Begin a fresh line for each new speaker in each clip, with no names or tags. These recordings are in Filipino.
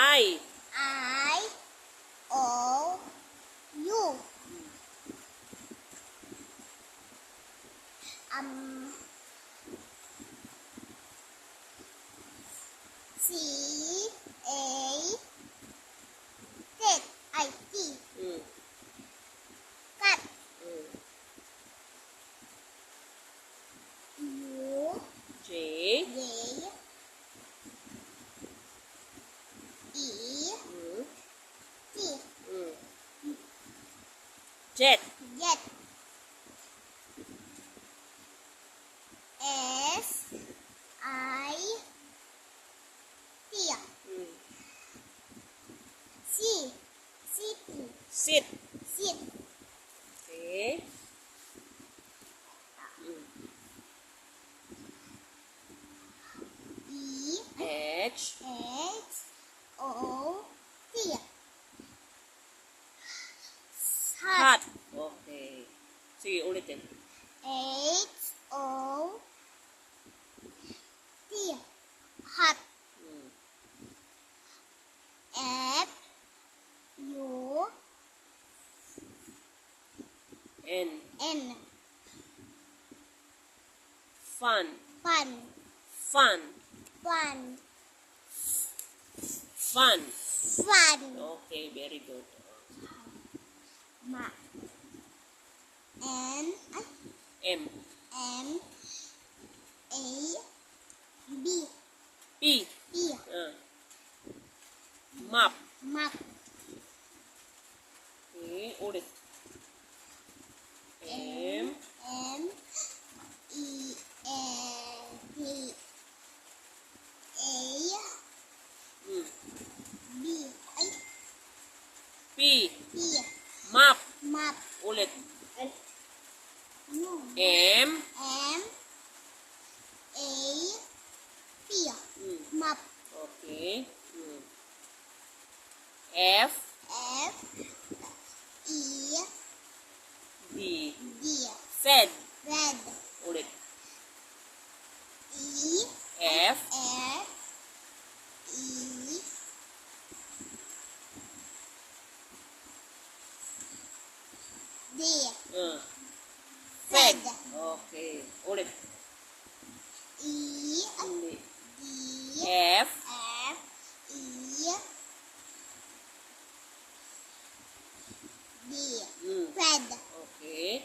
I.
I-O-U. C-A-T.
Mm.
Cat.
Mm.
U.
J.
J. E.
Mm.
T.
Mm. Jet.
Jet. S. I. T.
Mm.
C. City.
Sit.
Sit.
Okay. Mm.
E.
H.
H-O-T.
Hat. Okay. Sige, ulitin.
H-O-T. Hat.
Mm.
F-U-N.
N. Fun.
Fun.
Fun.
Fun.
Fun.
Fun.
Okay, very good.
Ma. N.
M.
M. A. B.
P.
P.
Map.
Map.
Okay, ulit. M.
M. E. N. T. A.
Mm.
B. Ay.
P.
P.
Map.
Map.
Ulit.
No.
M.
M. A. P.
Mm.
Map.
Okay. Mm. F.
F. E.
D.
D.
Fed.
Red.
Ulit.
E.
F.
F. E. D.
Fed.
Fed.
Okay. Ulit.
E.
Hindi.
D.
F.
F. E. D.
Mm.
Fed.
Okay.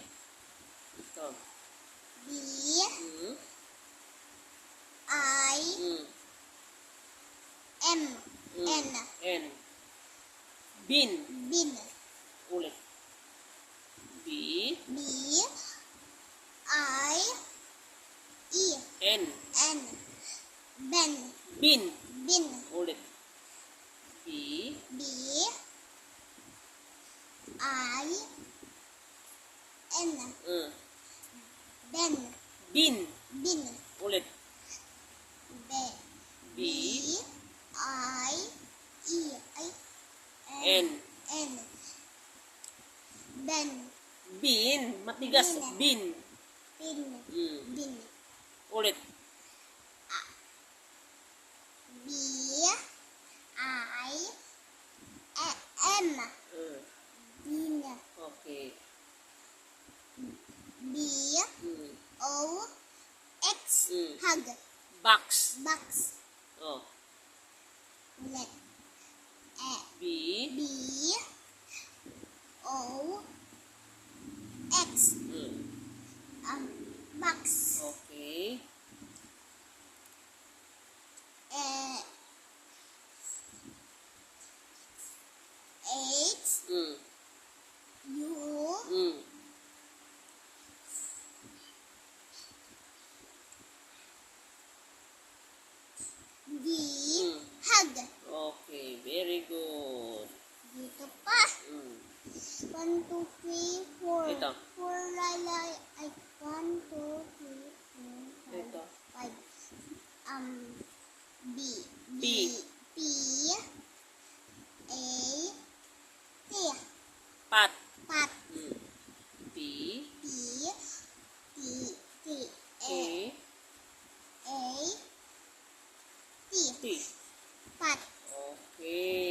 Ito.
B.
Mm.
I.
Mm.
M.
Mm.
N.
N. Bin.
Bin.
Ulit. B.
B. I. E.
N.
N. Ben.
Bin.
Bin.
Ulit. B.
B. I. N. Ben.
Bin.
Bin.
Ulit.
B.
B.
I. E. I.
N.
N. Ben.
Bin. Matigas. Bin.
Bin.
Mm.
Bin.
Ulit.
B. I. M. Bin.
Okay.
B.
Mm.
O. X.
Mm.
Hug.
Box.
Box.
Oh.
Ulit.
B.
B. O. X. Box.
Okay.
H.
Mm.
U.
Mm.
D. Hug.
Okay, very good.
Dito pa.
Mm.
1, 2, 3, 4.
Ito.
4 lalay. Ay, 1, 2, 3, 4, 5.
Ito.
5. B.
P.
P. A. T.
Pat.
Pat.
Mm. P.
P. T. T.
A.
A. T.
T.
Pat.
Okay. Okay.